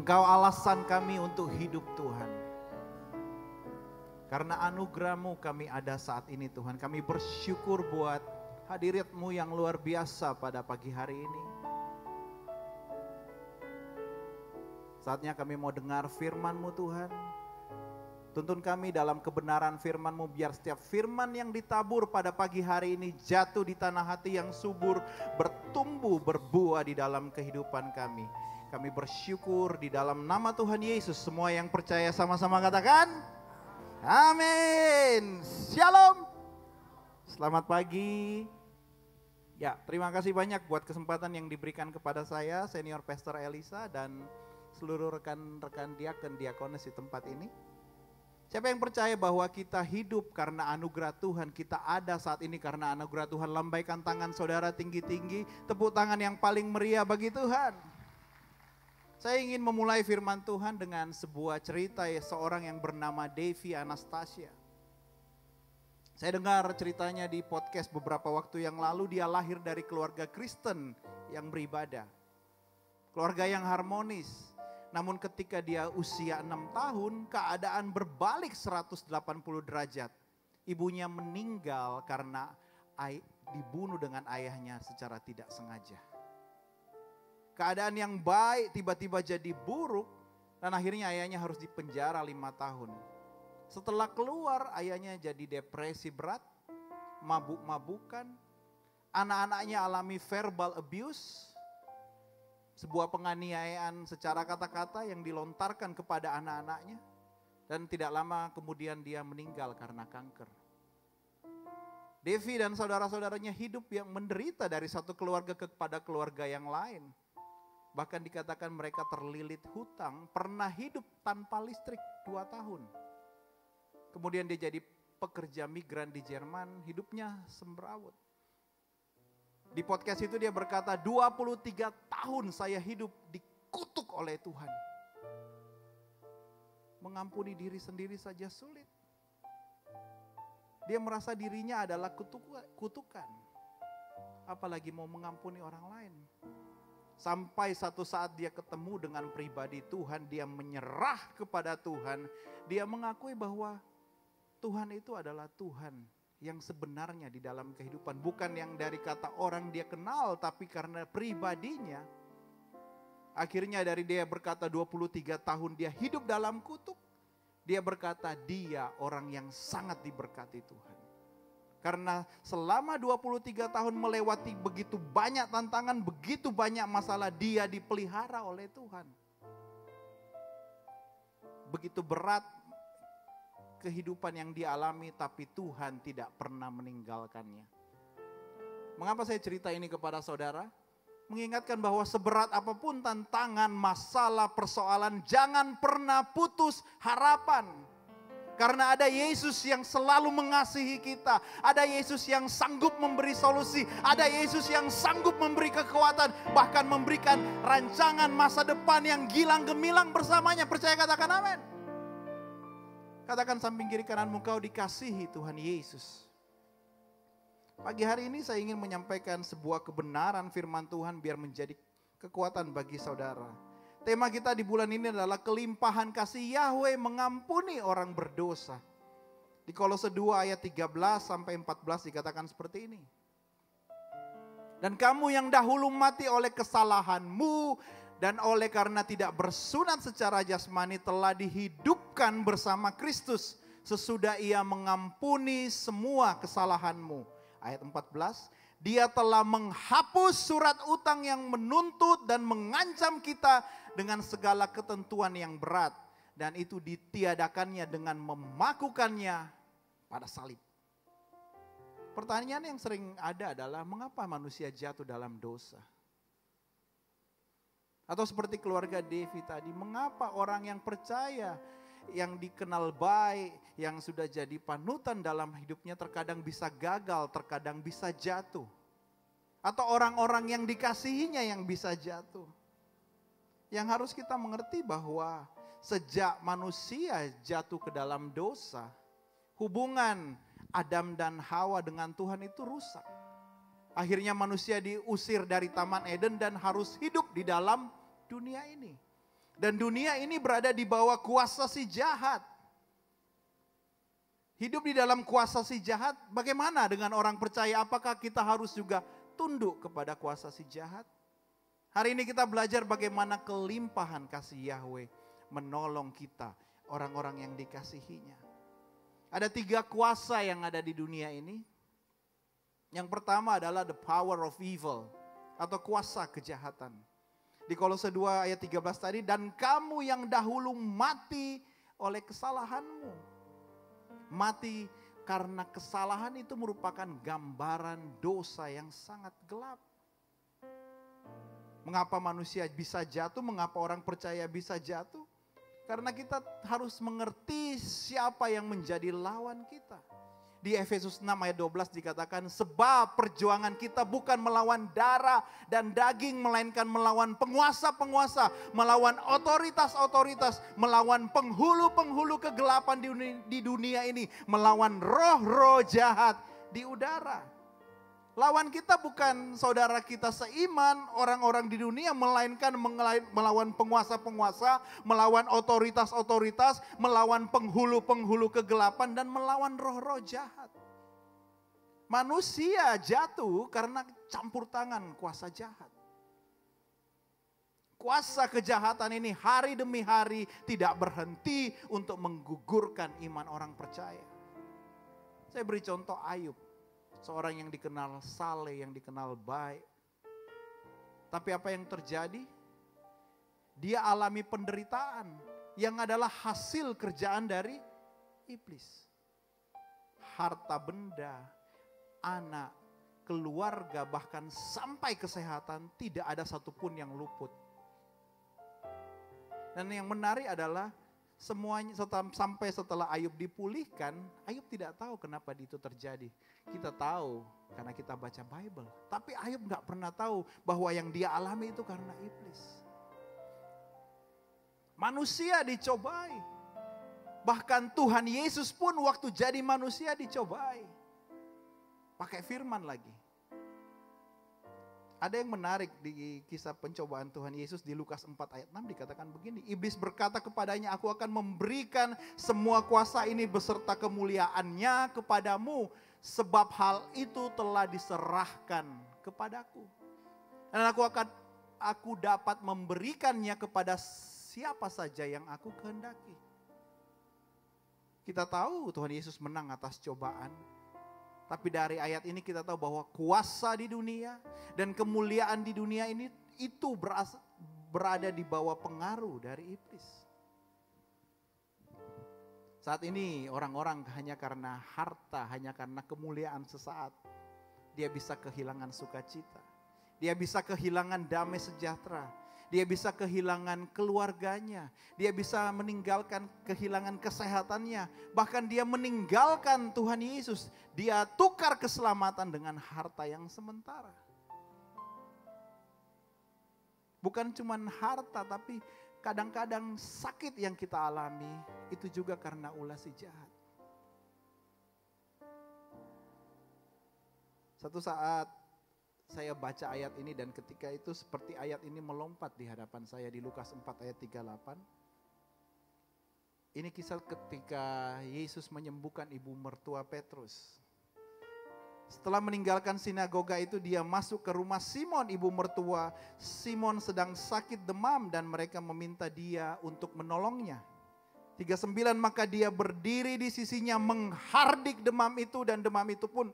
Engkau alasan kami untuk hidup Tuhan. Karena anugerah-Mu kami ada saat ini Tuhan. Kami bersyukur buat hadirat-Mu yang luar biasa pada pagi hari ini. Saatnya kami mau dengar firman-Mu Tuhan. Tuntun kami dalam kebenaran firman-Mu, biar setiap firman yang ditabur pada pagi hari ini jatuh di tanah hati yang subur, bertumbuh, berbuah di dalam kehidupan kami. Kami bersyukur di dalam nama Tuhan Yesus. Semua yang percaya sama-sama katakan, amin. Shalom. Selamat pagi. Ya, terima kasih banyak buat kesempatan yang diberikan kepada saya, Senior Pastor Elisa, dan seluruh rekan-rekan diakon diakonis di tempat ini. Siapa yang percaya bahwa kita hidup karena anugerah Tuhan, kita ada saat ini karena anugerah Tuhan? Lambaikan tangan saudara tinggi-tinggi, tepuk tangan yang paling meriah bagi Tuhan. Saya ingin memulai firman Tuhan dengan sebuah cerita seorang yang bernama Devi Anastasia. Saya dengar ceritanya di podcast beberapa waktu yang lalu. Dia lahir dari keluarga Kristen yang beribadah. Keluarga yang harmonis. Namun ketika dia usia 6 tahun, keadaan berbalik 180 derajat. Ibunya meninggal karena dibunuh dengan ayahnya secara tidak sengaja. Keadaan yang baik tiba-tiba jadi buruk, dan akhirnya ayahnya harus dipenjara 5 tahun. Setelah keluar, ayahnya jadi depresi berat, mabuk-mabukan, anak-anaknya alami verbal abuse, sebuah penganiayaan secara kata-kata yang dilontarkan kepada anak-anaknya. Dan tidak lama kemudian dia meninggal karena kanker. Devi dan saudara-saudaranya hidup yang menderita dari satu keluarga kepada keluarga yang lain. Bahkan dikatakan mereka terlilit hutang, pernah hidup tanpa listrik 2 tahun. Kemudian dia jadi pekerja migran di Jerman, hidupnya semrawut. Di podcast itu dia berkata, 23 tahun saya hidup dikutuk oleh Tuhan. Mengampuni diri sendiri saja sulit. Dia merasa dirinya adalah kutukan. Apalagi mau mengampuni orang lain. Sampai satu saat dia ketemu dengan pribadi Tuhan, dia menyerah kepada Tuhan. Dia mengakui bahwa Tuhan itu adalah Tuhan yang sebenarnya di dalam kehidupan. Bukan yang dari kata orang dia kenal, tapi karena pribadinya. Akhirnya dari dia berkata 23 tahun dia hidup dalam kutuk. Dia berkata dia orang yang sangat diberkati Tuhan. Karena selama 23 tahun melewati begitu banyak tantangan, begitu banyak masalah, dia dipelihara oleh Tuhan. Begitu berat kehidupan yang dialami, tapi Tuhan tidak pernah meninggalkannya. Mengapa saya cerita ini kepada saudara? Mengingatkan bahwa seberat apapun tantangan, masalah, persoalan, jangan pernah putus harapan. Karena ada Yesus yang selalu mengasihi kita. Ada Yesus yang sanggup memberi solusi. Ada Yesus yang sanggup memberi kekuatan. Bahkan memberikan rancangan masa depan yang gilang gemilang bersamanya. Percaya katakan amin. Katakan samping kiri kananmu, kau dikasihi Tuhan Yesus. Pagi hari ini saya ingin menyampaikan sebuah kebenaran firman Tuhan biar menjadi kekuatan bagi saudara. Tema kita di bulan ini adalah kelimpahan kasih Yahweh mengampuni orang berdosa. Di Kolose 2 ayat 13 sampai 14 dikatakan seperti ini. Dan kamu yang dahulu mati oleh kesalahanmu dan oleh karena tidak bersunat secara jasmani telah dihidupkan bersama Kristus sesudah ia mengampuni semua kesalahanmu. Ayat 14, dia telah menghapus surat utang yang menuntut dan mengancam kita dengan segala ketentuan yang berat. Dan itu ditiadakannya dengan memakukannya pada salib. Pertanyaan yang sering ada adalah mengapa manusia jatuh dalam dosa? Atau seperti keluarga Devi tadi, mengapa orang yang percaya, yang dikenal baik, yang sudah jadi panutan dalam hidupnya terkadang bisa gagal, terkadang bisa jatuh. Atau orang-orang yang dikasihinya yang bisa jatuh. Yang harus kita mengerti bahwa sejak manusia jatuh ke dalam dosa, hubungan Adam dan Hawa dengan Tuhan itu rusak. Akhirnya manusia diusir dari Taman Eden dan harus hidup di dalam dunia ini. Dan dunia ini berada di bawah kuasa si jahat. Hidup di dalam kuasa si jahat, bagaimana dengan orang percaya? Apakah kita harus juga tunduk kepada kuasa si jahat? Hari ini kita belajar bagaimana kelimpahan kasih Yahweh menolong kita, orang-orang yang dikasihinya. Ada 3 kuasa yang ada di dunia ini. Yang pertama adalah the power of evil, atau kuasa kejahatan. Di Kolose 2 ayat 13 tadi, dan kamu yang dahulu mati oleh kesalahanmu. Mati karena kesalahan itu merupakan gambaran dosa yang sangat gelap. Mengapa manusia bisa jatuh? Mengapa orang percaya bisa jatuh? Karena kita harus mengerti siapa yang menjadi lawan kita. Di Efesus 6 ayat 12 dikatakan, sebab perjuangan kita bukan melawan darah dan daging, melainkan melawan penguasa-penguasa, melawan otoritas-otoritas, melawan penghulu-penghulu kegelapan di dunia ini, melawan roh-roh jahat di udara. Lawan kita bukan saudara kita seiman, orang-orang di dunia, melainkan melawan penguasa-penguasa, melawan otoritas-otoritas, melawan penghulu-penghulu kegelapan, dan melawan roh-roh jahat. Manusia jatuh karena campur tangan kuasa jahat. Kuasa kejahatan ini hari demi hari tidak berhenti untuk menggugurkan iman orang percaya. Saya beri contoh Ayub. Seorang yang dikenal saleh, yang dikenal baik. Tapi apa yang terjadi? Dia alami penderitaan yang adalah hasil kerjaan dari iblis. Harta benda, anak, keluarga, bahkan sampai kesehatan tidak ada satupun yang luput. Dan yang menarik adalah semuanya sampai setelah Ayub dipulihkan, Ayub tidak tahu kenapa itu terjadi. Kita tahu karena kita baca Bible. Tapi Ayub gak pernah tahu bahwa yang dia alami itu karena iblis. Manusia dicobai. Bahkan Tuhan Yesus pun waktu jadi manusia dicobai. Pakai firman lagi. Ada yang menarik di kisah pencobaan Tuhan Yesus di Lukas 4 ayat 6 dikatakan begini. Iblis berkata kepadanya, aku akan memberikan semua kuasa ini beserta kemuliaannya kepadamu. Sebab hal itu telah diserahkan kepadaku. Dan aku dapat memberikannya kepada siapa saja yang aku kehendaki. Kita tahu Tuhan Yesus menang atas cobaan. Tapi dari ayat ini kita tahu bahwa kuasa di dunia dan kemuliaan di dunia ini itu berada di bawah pengaruh dari iblis. Saat ini orang-orang hanya karena harta, hanya karena kemuliaan sesaat, dia bisa kehilangan sukacita. Dia bisa kehilangan damai sejahtera. Dia bisa kehilangan keluarganya. Dia bisa kehilangan kesehatannya. Bahkan dia meninggalkan Tuhan Yesus. Dia tukar keselamatan dengan harta yang sementara. Bukan cuma harta, tapi kadang-kadang sakit yang kita alami itu juga karena ulah si jahat. Satu saat saya baca ayat ini dan ketika itu seperti ayat ini melompat di hadapan saya di Lukas 4 ayat 38. Ini kisah ketika Yesus menyembuhkan ibu mertua Petrus. Setelah meninggalkan sinagoga itu dia masuk ke rumah Simon ibu mertua. Simon sedang sakit demam dan mereka meminta dia untuk menolongnya. 39 maka dia berdiri di sisinya menghardik demam itu dan demam itu pun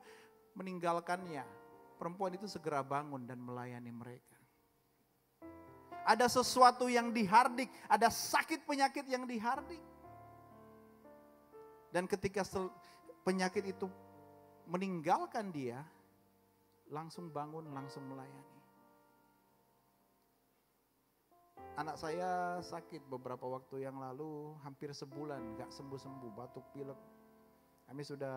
meninggalkannya. Perempuan itu segera bangun dan melayani mereka. Ada sesuatu yang dihardik, ada sakit penyakit yang dihardik. Dan ketika penyakit itu meninggalkan dia, langsung bangun, langsung melayani. Anak saya sakit beberapa waktu yang lalu, hampir sebulan gak sembuh-sembuh, batuk pilek. Kami sudah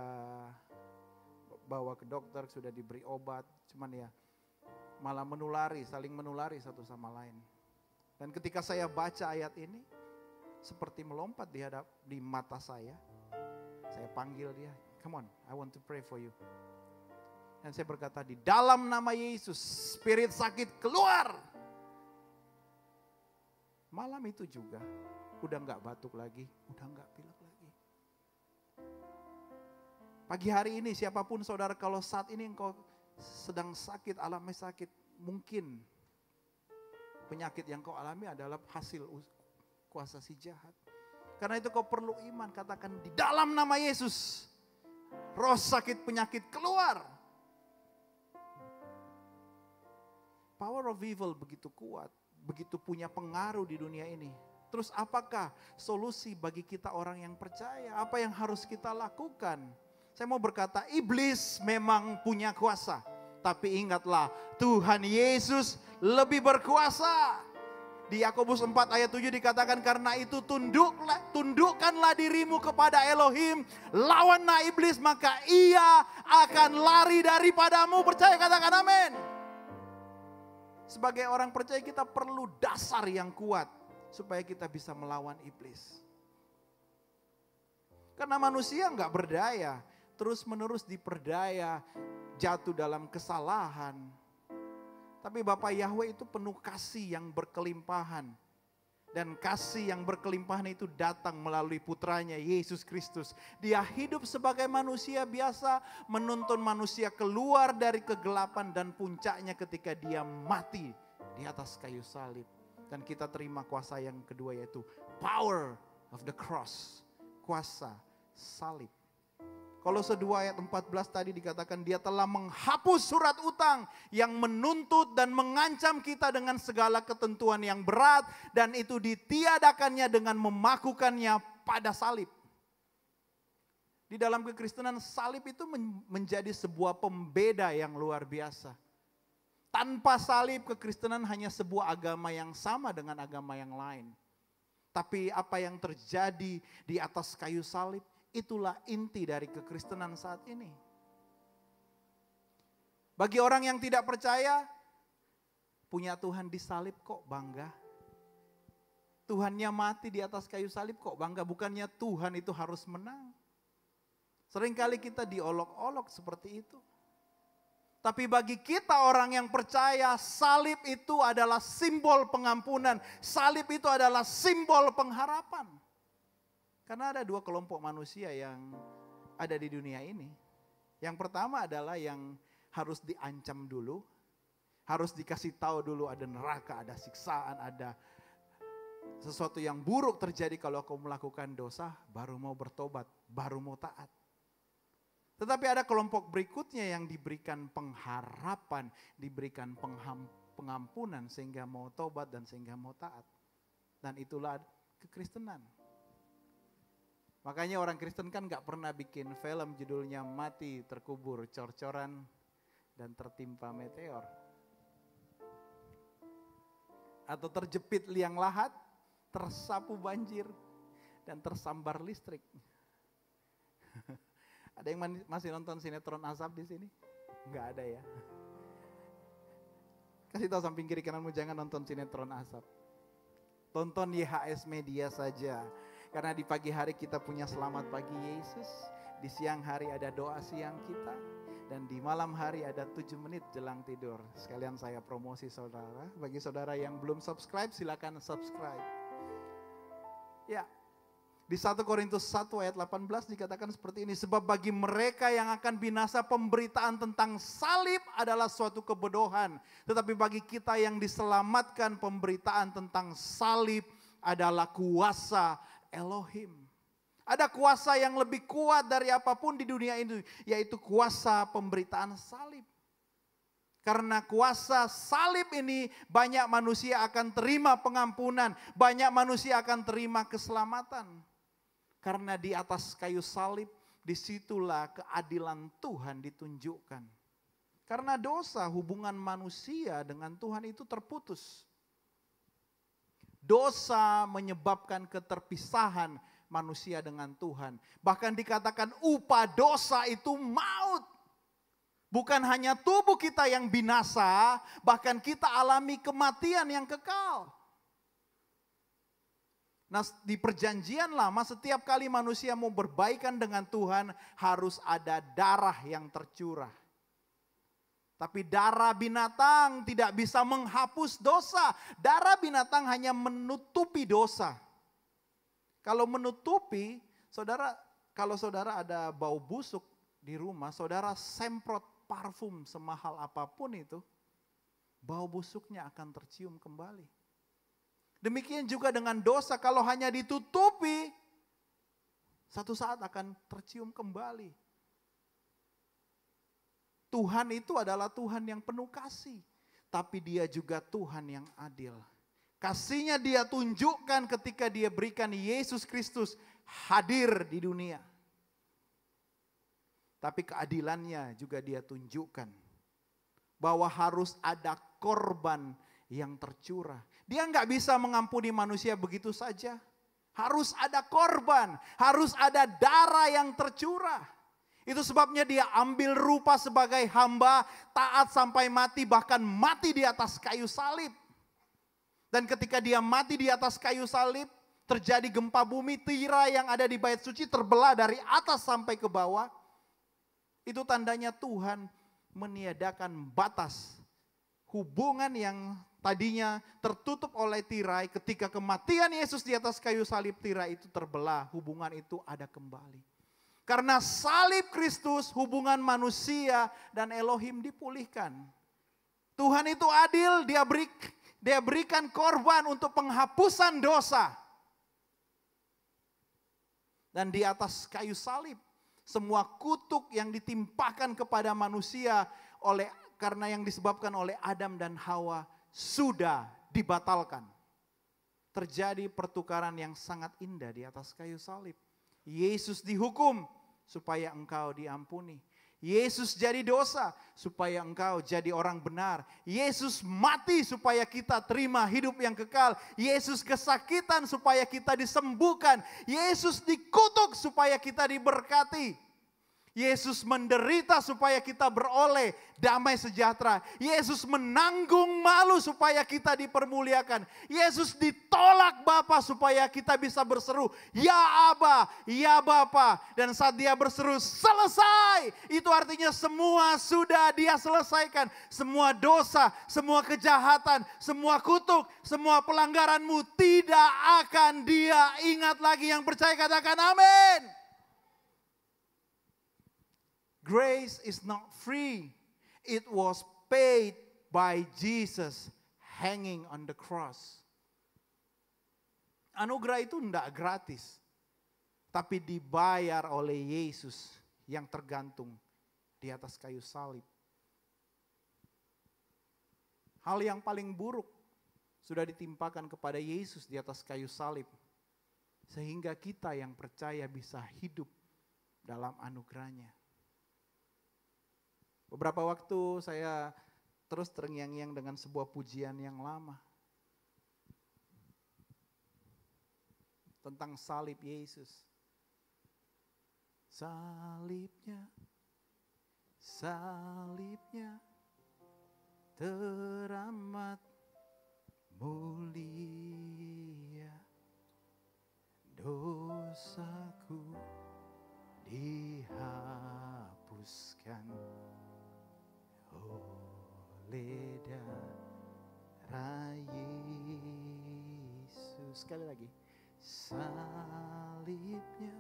bawa ke dokter, sudah diberi obat, cuman ya malah saling menulari satu sama lain. Dan ketika saya baca ayat ini, seperti melompat di mata saya panggil dia, come on, I want to pray for you. Dan saya berkata, di dalam nama Yesus, spirit sakit keluar. Malam itu juga, udah nggak batuk lagi, udah nggak pilek lagi. Pagi hari ini siapapun saudara, kalau saat ini engkau sedang sakit, alami sakit, mungkin penyakit yang kau alami adalah hasil kuasa si jahat. Karena itu kau perlu iman, katakan di dalam nama Yesus, roh sakit penyakit keluar. Power of evil begitu kuat, begitu punya pengaruh di dunia ini. Terus apakah solusi bagi kita orang yang percaya? Apa yang harus kita lakukan? Saya mau berkata, iblis memang punya kuasa. Tapi ingatlah, Tuhan Yesus lebih berkuasa. Di Yakobus 4 ayat 7 dikatakan, karena itu tundukkanlah dirimu kepada Elohim, lawanlah iblis maka ia akan lari daripadamu. Percaya, katakan amin. Sebagai orang percaya kita perlu dasar yang kuat supaya kita bisa melawan iblis. Karena manusia nggak berdaya, terus menerus diperdaya, jatuh dalam kesalahan. Tapi Bapa Yahweh itu penuh kasih yang berkelimpahan. Dan kasih yang berkelimpahan itu datang melalui putranya Yesus Kristus. Dia hidup sebagai manusia biasa, menuntun manusia keluar dari kegelapan dan puncaknya ketika dia mati di atas kayu salib. Dan kita terima kuasa yang kedua, yaitu power of the cross, kuasa salib. Kolose 2 ayat 14 tadi dikatakan dia telah menghapus surat utang yang menuntut dan mengancam kita dengan segala ketentuan yang berat, dan itu ditiadakannya dengan memakukannya pada salib. Di dalam kekristenan salib itu menjadi sebuah pembeda yang luar biasa. Tanpa salib kekristenan hanya sebuah agama yang sama dengan agama yang lain. Tapi apa yang terjadi di atas kayu salib, itulah inti dari kekristenan saat ini. Bagi orang yang tidak percaya, punya Tuhan disalib kok bangga. Tuhannya mati di atas kayu salib kok bangga. Bukannya Tuhan itu harus menang. Seringkali kita diolok-olok seperti itu. Tapi bagi kita orang yang percaya, salib itu adalah simbol pengampunan. Salib itu adalah simbol pengharapan. Karena ada dua kelompok manusia yang ada di dunia ini. Yang pertama adalah yang harus diancam dulu. Harus dikasih tahu dulu ada neraka, ada siksaan, ada sesuatu yang buruk terjadi kalau kau melakukan dosa. Baru mau bertobat, baru mau taat. Tetapi ada kelompok berikutnya yang diberikan pengharapan, diberikan pengampunan sehingga mau tobat dan sehingga mau taat. Dan itulah kekristenan. Makanya orang Kristen kan gak pernah bikin film judulnya mati, terkubur, cor-coran, dan tertimpa meteor. Atau terjepit liang lahat, tersapu banjir, dan tersambar listrik. Ada yang masih nonton sinetron Asap di sini? Gak ada ya. Kasih tahu samping kiri kananmu, jangan nonton sinetron Asap. Tonton YHS Media saja. Karena di pagi hari kita punya selamat pagi Yesus, di siang hari ada doa siang kita, dan di malam hari ada 7 menit jelang tidur. Sekalian saya promosi saudara, bagi saudara yang belum subscribe silakan subscribe. Ya, di 1 Korintus 1 ayat 18 dikatakan seperti ini, sebab bagi mereka yang akan binasa pemberitaan tentang salib adalah suatu kebodohan, tetapi bagi kita yang diselamatkan pemberitaan tentang salib adalah kuasa Elohim. Ada kuasa yang lebih kuat dari apapun di dunia ini, yaitu kuasa pemberitaan salib. Karena kuasa salib ini banyak manusia akan terima pengampunan, banyak manusia akan terima keselamatan. Karena di atas kayu salib, disitulah keadilan Tuhan ditunjukkan. Karena dosa, hubungan manusia dengan Tuhan itu terputus. Dosa menyebabkan keterpisahan manusia dengan Tuhan. Bahkan dikatakan upah dosa itu maut. Bukan hanya tubuh kita yang binasa, bahkan kita alami kematian yang kekal. Nah, di perjanjian lama setiap kali manusia mau berbaikan dengan Tuhan harus ada darah yang tercurah. Tapi darah binatang tidak bisa menghapus dosa. Darah binatang hanya menutupi dosa. Kalau menutupi, kalau saudara ada bau busuk di rumah, saudara semprot parfum semahal apapun itu, bau busuknya akan tercium kembali. Demikian juga dengan dosa, kalau hanya ditutupi, satu saat akan tercium kembali. Tuhan itu adalah Tuhan yang penuh kasih, tapi Dia juga Tuhan yang adil. Kasihnya Dia tunjukkan ketika Dia berikan Yesus Kristus hadir di dunia. Tapi keadilannya juga Dia tunjukkan bahwa harus ada korban yang tercurah. Dia nggak bisa mengampuni manusia begitu saja. Harus ada korban, harus ada darah yang tercurah. Itu sebabnya Dia ambil rupa sebagai hamba, taat sampai mati, bahkan mati di atas kayu salib. Dan ketika Dia mati di atas kayu salib, terjadi gempa bumi, tirai yang ada di bait suci terbelah dari atas sampai ke bawah. Itu tandanya Tuhan meniadakan batas hubungan yang tadinya tertutup oleh tirai. Ketika kematian Yesus di atas kayu salib, tirai itu terbelah, hubungan itu ada kembali. Karena salib Kristus, hubungan manusia dan Elohim dipulihkan. Tuhan itu adil, Dia berikan korban untuk penghapusan dosa. Dan di atas kayu salib, semua kutuk yang ditimpakan kepada manusia karena yang disebabkan oleh Adam dan Hawa sudah dibatalkan. Terjadi pertukaran yang sangat indah di atas kayu salib. Yesus dihukum supaya engkau diampuni. Yesus jadi dosa supaya engkau jadi orang benar. Yesus mati supaya kita terima hidup yang kekal. Yesus kesakitan supaya kita disembuhkan. Yesus dikutuk supaya kita diberkati. Yesus menderita supaya kita beroleh damai sejahtera. Yesus menanggung malu supaya kita dipermuliakan. Yesus ditolak Bapa supaya kita bisa berseru, ya Aba, ya Bapa. Dan saat Dia berseru, selesai. Itu artinya semua sudah Dia selesaikan. Semua dosa, semua kejahatan, semua kutuk, semua pelanggaranmu tidak akan Dia ingat lagi. Yang percaya katakan amin. Grace is not free. It was paid by Jesus hanging on the cross. Anugerah itu tidak gratis, tapi dibayar oleh Yesus yang tergantung di atas kayu salib. Hal yang paling buruk sudah ditimpakan kepada Yesus di atas kayu salib, sehingga kita yang percaya bisa hidup dalam anugerahnya. Beberapa waktu saya terus terngiang-ngiang dengan sebuah pujian yang lama. Tentang salib Yesus. Salibnya, salibnya teramat mulia. Dosaku dihapuskan oleh darah Yesus. Sekali lagi. Salibnya,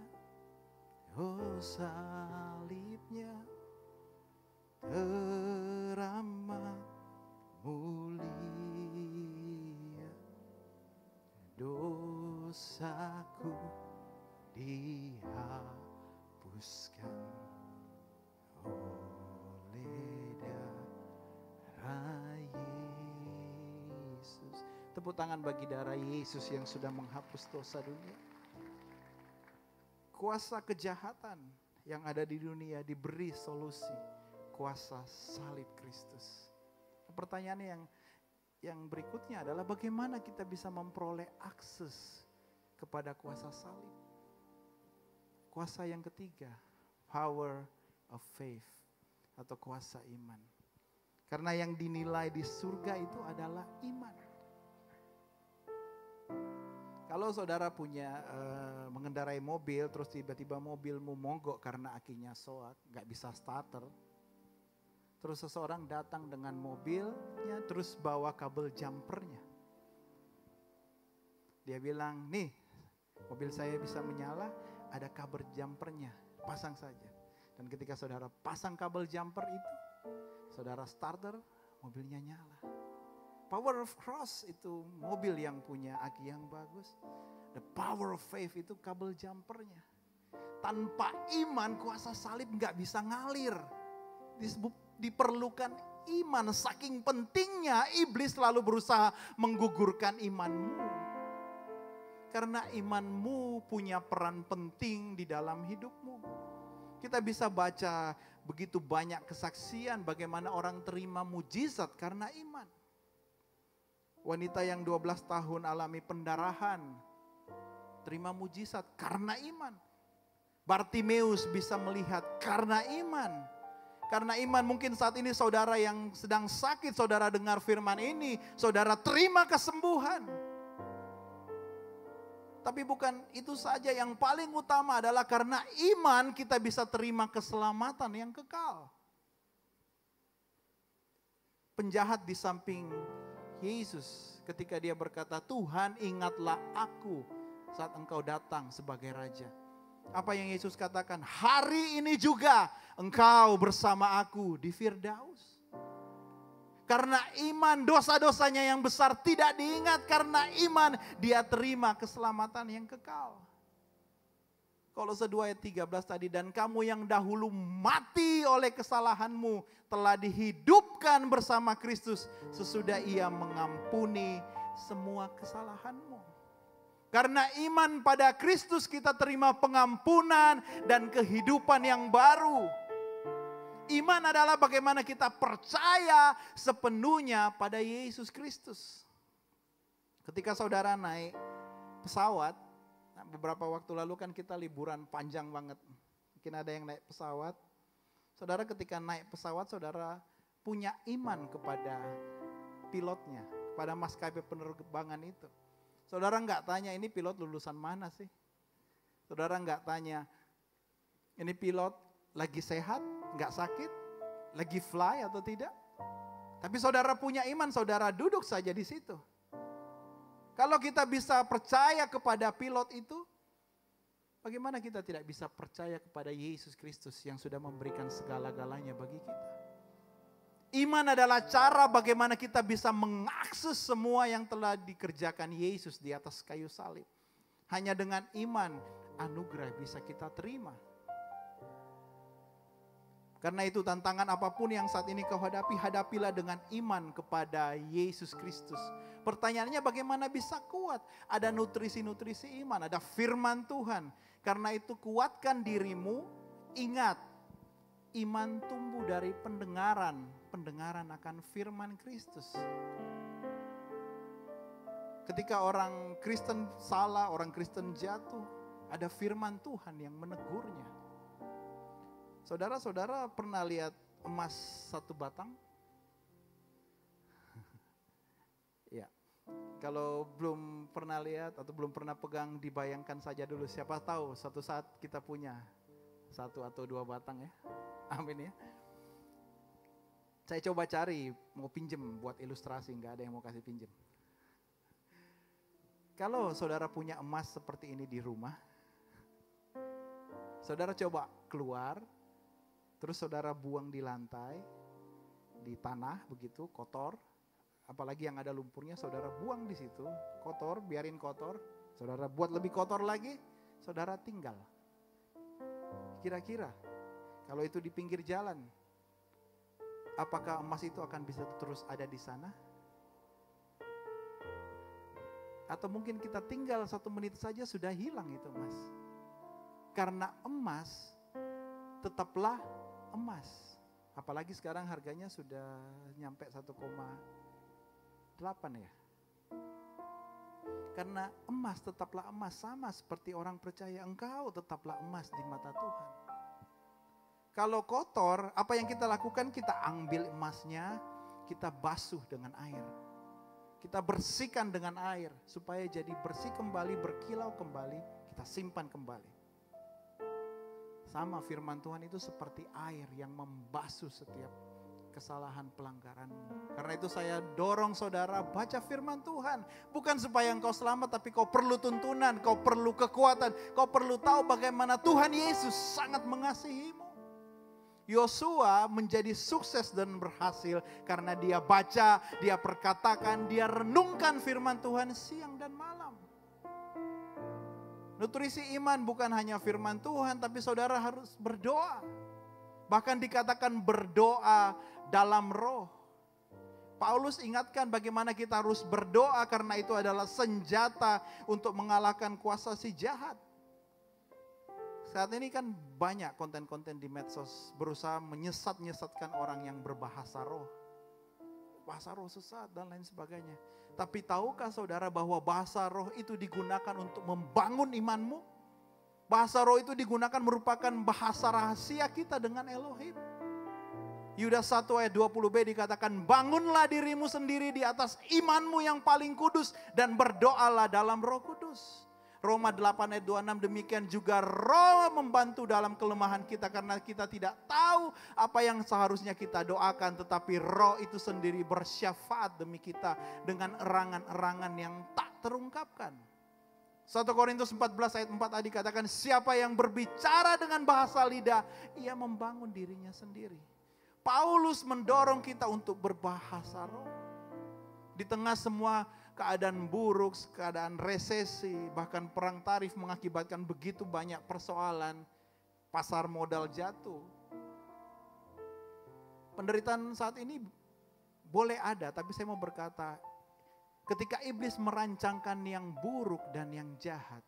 oh salibnya teramat mulia. Dosaku dihapuskan oleh darah Yesus. Tepuk tangan bagi darah Yesus yang sudah menghapus dosa dunia. Kuasa kejahatan yang ada di dunia diberi solusi. Kuasa salib Kristus. Pertanyaannya yang berikutnya adalah bagaimana kita bisa memperoleh akses kepada kuasa salib. Kuasa yang ketiga, power of faith atau kuasa iman. Karena yang dinilai di surga itu adalah iman. Kalau saudara punya mengendarai mobil, terus tiba-tiba mobilmu mogok karena akinya soak, gak bisa starter. Terus seseorang datang dengan mobilnya, terus bawa kabel jumpernya. Dia bilang, nih mobil saya bisa menyala, ada kabel jumpernya, pasang saja. Dan ketika saudara pasang kabel jumper itu, saudara starter, mobilnya nyala. Power of cross itu mobil yang punya aki yang bagus. The power of faith itu kabel jumpernya. Tanpa iman kuasa salib gak bisa ngalir. Diperlukan iman, saking pentingnya iblis selalu berusaha menggugurkan imanmu. Karena imanmu punya peran penting di dalam hidupmu. Kita bisa baca begitu banyak kesaksian bagaimana orang terima mujizat karena iman. Wanita yang 12 tahun alami pendarahan, terima mujizat karena iman. Bartimeus bisa melihat karena iman. Karena iman mungkin saat ini saudara yang sedang sakit, saudara dengar firman ini, saudara terima kesembuhan. Tapi bukan itu saja, yang paling utama adalah karena iman kita bisa terima keselamatan yang kekal. Penjahat di samping Yesus ketika dia berkata, Tuhan ingatlah aku saat engkau datang sebagai Raja. Apa yang Yesus katakan? Hari ini juga engkau bersama aku di Firdaus. Karena iman dosa-dosanya yang besar tidak diingat. Karena iman dia terima keselamatan yang kekal. Kolose 2 ayat 13 tadi. Dan kamu yang dahulu mati oleh kesalahanmu telah dihidupkan bersama Kristus. Sesudah ia mengampuni semua kesalahanmu. Karena iman pada Kristus kita terima pengampunan dan kehidupan yang baru. Iman adalah bagaimana kita percaya sepenuhnya pada Yesus Kristus. Ketika saudara naik pesawat, beberapa waktu lalu kan kita liburan panjang banget. Mungkin ada yang naik pesawat. Saudara ketika naik pesawat, saudara punya iman kepada pilotnya, kepada maskapai penerbangan itu. Saudara nggak tanya ini pilot lulusan mana sih? Saudara nggak tanya ini pilot lagi sehat, nggak sakit, lagi fly atau tidak. Tapi saudara punya iman, saudara duduk saja di situ. Kalau kita bisa percaya kepada pilot itu, bagaimana kita tidak bisa percaya kepada Yesus Kristus yang sudah memberikan segala-galanya bagi kita? Iman adalah cara bagaimana kita bisa mengakses semua yang telah dikerjakan Yesus di atas kayu salib. Hanya dengan iman, anugerah bisa kita terima. Karena itu tantangan apapun yang saat ini kau hadapi, hadapilah dengan iman kepada Yesus Kristus. Pertanyaannya bagaimana bisa kuat? Ada nutrisi-nutrisi iman, ada firman Tuhan. Karena itu kuatkan dirimu, ingat. Iman tumbuh dari pendengaran akan firman Kristus. Ketika orang Kristen salah, orang Kristen jatuh, ada firman Tuhan yang menegurnya. Saudara-saudara pernah lihat emas satu batang? Ya, kalau belum pernah lihat atau belum pernah pegang, dibayangkan saja dulu. Siapa tahu suatu saat kita punya 1 atau 2 batang ya. Amin ya. Saya coba cari, mau pinjem buat ilustrasi, nggak ada yang mau kasih pinjem. Kalau saudara punya emas seperti ini di rumah, saudara coba keluar, terus saudara buang di lantai, di tanah begitu, kotor. Apalagi yang ada lumpurnya, saudara buang di situ, kotor, biarin kotor. Saudara buat lebih kotor lagi, saudara tinggal. Kira-kira kalau itu di pinggir jalan, apakah emas itu akan bisa terus ada di sana? Atau mungkin kita tinggal 1 menit saja sudah hilang itu emas. Karena emas tetaplah emas. Apalagi sekarang harganya sudah nyampe 1,8 ya. Karena emas tetaplah emas, sama seperti orang percaya, engkau tetaplah emas di mata Tuhan. Kalau kotor, apa yang kita lakukan? Kita ambil emasnya, kita basuh dengan air. Kita bersihkan dengan air, supaya jadi bersih kembali, berkilau kembali, kita simpan kembali. Sama firman Tuhan itu seperti air yang membasuh setiap kesalahan pelanggaranmu. Karena itu saya dorong saudara baca firman Tuhan. Bukan supaya engkau selamat, tapi kau perlu tuntunan, kau perlu kekuatan, kau perlu tahu bagaimana Tuhan Yesus sangat mengasihimu. Yosua menjadi sukses dan berhasil karena dia baca, dia perkatakan, dia renungkan firman Tuhan siang dan malam. Nutrisi iman bukan hanya firman Tuhan, tapi saudara harus berdoa. Bahkan dikatakan berdoa dalam roh. Paulus ingatkan bagaimana kita harus berdoa karena itu adalah senjata untuk mengalahkan kuasa si jahat. Saat ini kan banyak konten-konten di medsos berusaha menyesatkan orang yang berbahasa roh. Bahasa roh sesat dan lain sebagainya. Tapi tahukah saudara bahwa bahasa roh itu digunakan untuk membangun imanmu? Bahasa roh itu digunakan merupakan bahasa rahasia kita dengan Elohim. Yudas 1 ayat 20b dikatakan, bangunlah dirimu sendiri di atas imanmu yang paling kudus dan berdoalah dalam Roh Kudus. Roma 8 ayat 26 demikian juga roh membantu dalam kelemahan kita karena kita tidak tahu apa yang seharusnya kita doakan, tetapi roh itu sendiri bersyafaat demi kita dengan erangan-erangan yang tak terungkapkan. 1 Korintus 14 ayat 4 dikatakan siapa yang berbicara dengan bahasa lidah ia membangun dirinya sendiri. Paulus mendorong kita untuk berbahasa roh. Di tengah semua keadaan buruk, keadaan resesi, bahkan perang tarif mengakibatkan begitu banyak persoalan, pasar modal jatuh. Penderitaan saat ini boleh ada, tapi saya mau berkata, ketika iblis merancangkan yang buruk dan yang jahat,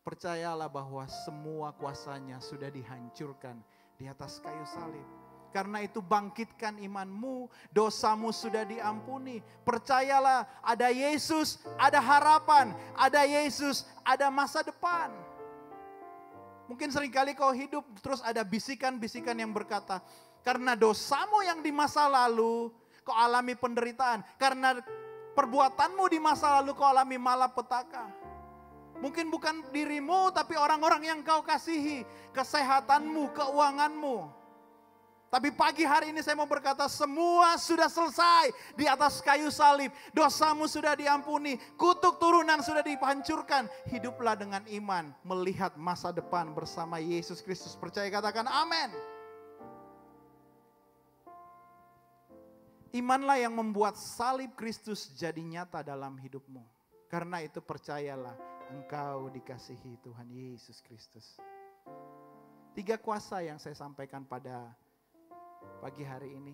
percayalah bahwa semua kuasanya sudah dihancurkan di atas kayu salib. Karena itu bangkitkan imanmu, dosamu sudah diampuni. Percayalah ada Yesus, ada harapan. Ada Yesus, ada masa depan. Mungkin seringkali kau hidup terus ada bisikan-bisikan yang berkata, karena dosamu yang di masa lalu kau alami penderitaan. Karena perbuatanmu di masa lalu kau alami malapetaka. Mungkin bukan dirimu tapi orang-orang yang kau kasihi. Kesehatanmu, keuanganmu. Tapi pagi hari ini saya mau berkata semua sudah selesai di atas kayu salib. Dosamu sudah diampuni, kutuk turunan sudah dihancurkan. Hiduplah dengan iman, melihat masa depan bersama Yesus Kristus. Percaya katakan amin. Imanlah yang membuat salib Kristus jadi nyata dalam hidupmu. Karena itu percayalah engkau dikasihi Tuhan Yesus Kristus. 3 kuasa yang saya sampaikan pada pagi hari ini,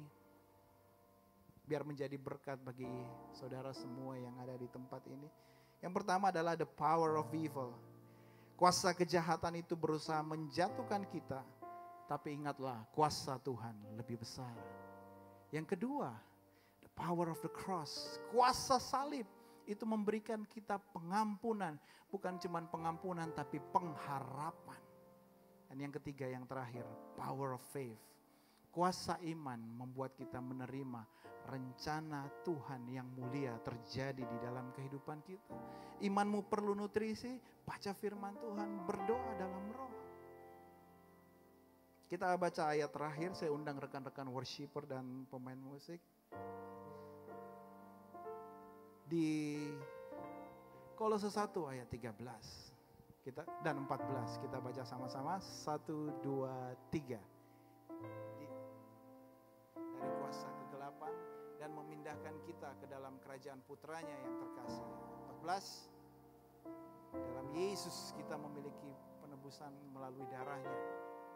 biar menjadi berkat bagi saudara semua yang ada di tempat ini. Yang pertama adalah the power of evil. Kuasa kejahatan itu berusaha menjatuhkan kita, tapi ingatlah kuasa Tuhan lebih besar. Yang kedua, the power of the cross. Kuasa salib itu memberikan kita pengampunan, bukan cuma pengampunan tapi pengharapan. Dan yang ketiga, yang terakhir, power of faith. Kuasa iman membuat kita menerima rencana Tuhan yang mulia terjadi di dalam kehidupan kita. Imanmu perlu nutrisi, baca firman Tuhan, berdoa dalam roh. Kita baca ayat terakhir, saya undang rekan-rekan worshiper dan pemain musik. Di Kolose 1 ayat 13 dan 14, kita baca sama-sama, 1, 2, 3. Dari kuasa kegelapan dan memindahkan kita ke dalam kerajaan putranya yang terkasih. 14, dalam Yesus kita memiliki penebusan melalui darahnya,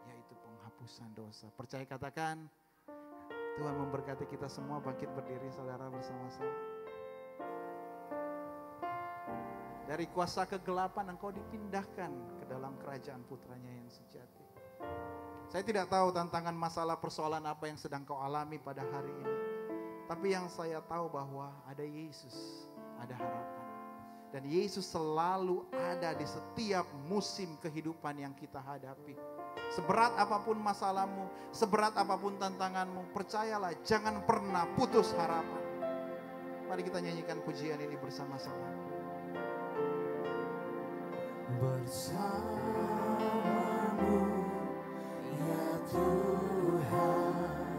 yaitu penghapusan dosa. Percaya katakan, Tuhan memberkati kita semua. Bangkit berdiri saudara bersama-sama. Dari kuasa kegelapan engkau dipindahkan ke dalam kerajaan putranya yang sejati. Saya tidak tahu tantangan masalah persoalan apa yang sedang kau alami pada hari ini. Tapi yang saya tahu bahwa ada Yesus, ada harapan. Dan Yesus selalu ada di setiap musim kehidupan yang kita hadapi. Seberat apapun masalahmu, seberat apapun tantanganmu, percayalah jangan pernah putus harapan. Mari kita nyanyikan pujian ini bersama-sama. Bersamamu ya Tuhan,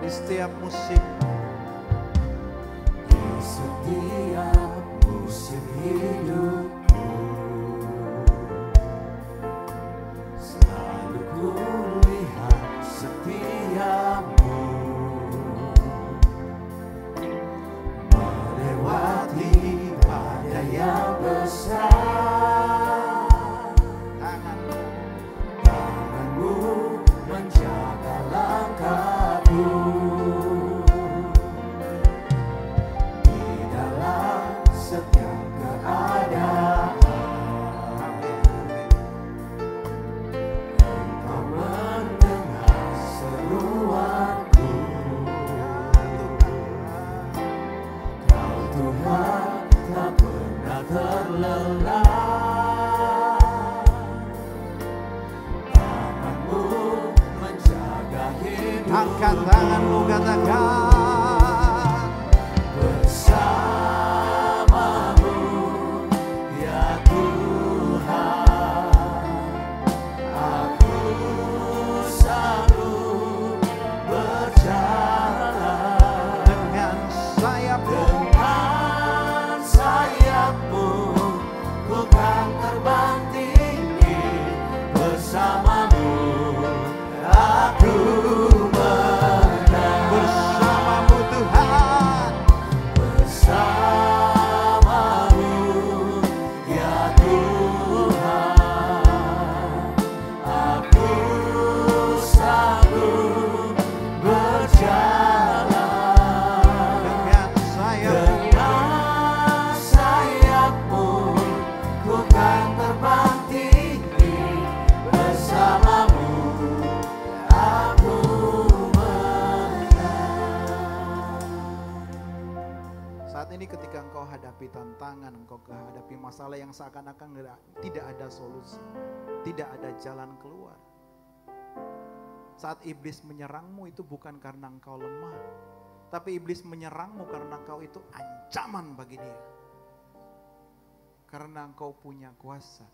di setiap musim. Di setiap musim hidupku, selalu ku lihat setiamu, melewati badai yang besar. Tanganmu menjaga langkahku di dalam setiap keadaan. Engkau mendengar seruanku. Kau Tuhan tak pernah terlelah. Tanganmu menjaga hidupku. Angkat tanganmu, katakan, bersamamu ya Tuhan, aku sanggup berjalan dengan sayapmu. dengan sayapmu, ku kan terbang tinggi bersamamu. Aku menang Bersamamu Tuhan, bersamamu ya Tuhan, aku sanggup berjalan dengan sayapmu. dengan sayapmu, ku kan terbang tinggi bersamamu. Aku Saat ini ketika engkau hadapi tantangan, engkau hadapi masalah yang seakan-akan tidak ada solusi, tidak ada jalan keluar. Saat iblis menyerangmu itu bukan karena engkau lemah, tapi iblis menyerangmu karena engkau itu ancaman bagi dia. Karena engkau punya kuasa.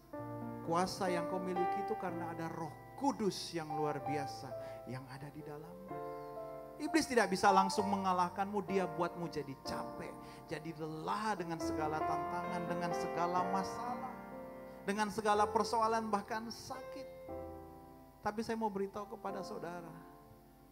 Kuasa yang kau miliki itu karena ada Roh Kudus yang luar biasa yang ada di dalammu. Iblis tidak bisa langsung mengalahkanmu, dia buatmu jadi capek, jadi lelah dengan segala tantangan, dengan segala masalah, dengan segala persoalan bahkan sakit. Tapi saya mau beritahu kepada saudara,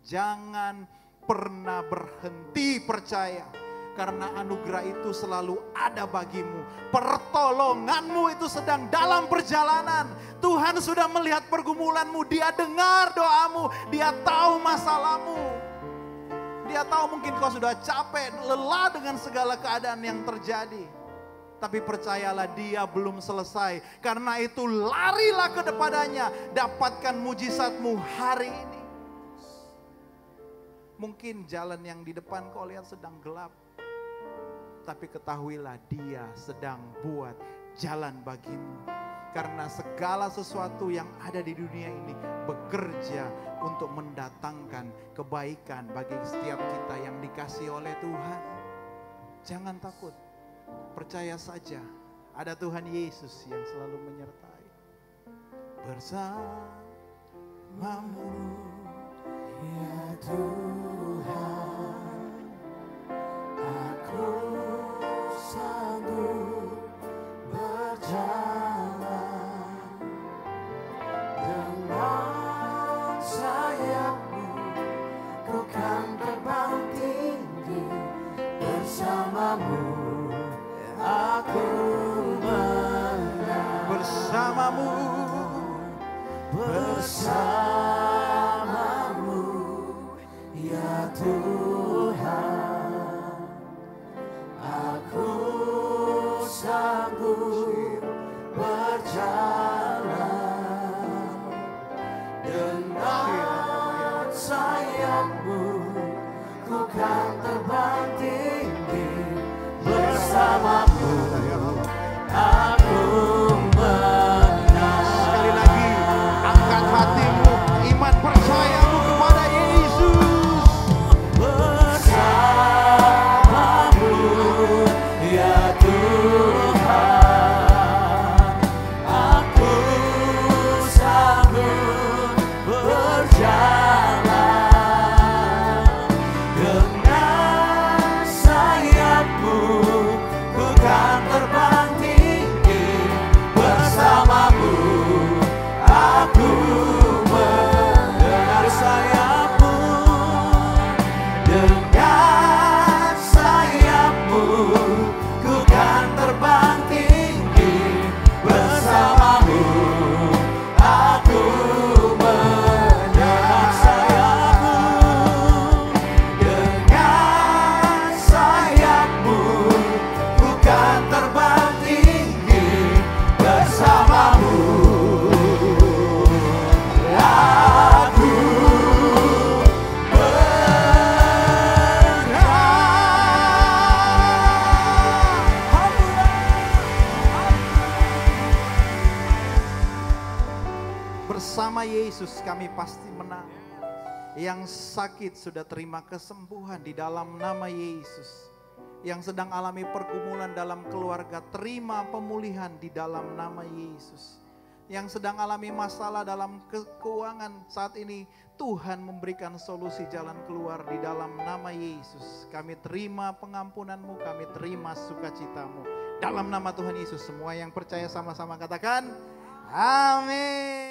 jangan pernah berhenti percaya, karena anugerah itu selalu ada bagimu. Pertolonganmu itu sedang dalam perjalanan. Tuhan sudah melihat pergumulanmu, Dia dengar doamu, Dia tahu masalahmu. Dia tahu mungkin kau sudah capek, lelah dengan segala keadaan yang terjadi. Tapi percayalah, Dia belum selesai. Karena itu larilah kepadanya, dapatkan mujizatmu hari ini. Mungkin jalan yang di depan kau lihat sedang gelap. Tapi ketahuilah, Dia sedang buat jalan bagimu. Karena segala sesuatu yang ada di dunia ini bekerja untuk mendatangkan kebaikan bagi setiap kita yang dikasihi oleh Tuhan. Jangan takut, percaya saja ada Tuhan Yesus yang selalu menyertai. Bersamamu ya Tuhan, aku sanggup berjalan dengan sayapmu, ku kan terbang tinggi bersamamu. Aku menang bersamamu, bersamamu ya Tuhan, aku sanggup berjalan dengan sayapmu, ku kan terbang tinggi bersamamu. Aku menang. sekali lagi angkat hatimu, iman percayamu kepada Yesus. Bersamamu ya Tuhan, aku sanggup berjalan kami pasti menang. Yang sakit sudah terima kesembuhan di dalam nama Yesus. Yang sedang alami pergumulan dalam keluarga, terima pemulihan di dalam nama Yesus. Yang sedang alami masalah dalam keuangan saat ini, Tuhan memberikan solusi jalan keluar di dalam nama Yesus. Kami terima pengampunan-Mu, kami terima sukacita-Mu. Dalam nama Tuhan Yesus, semua yang percaya sama-sama katakan, amin.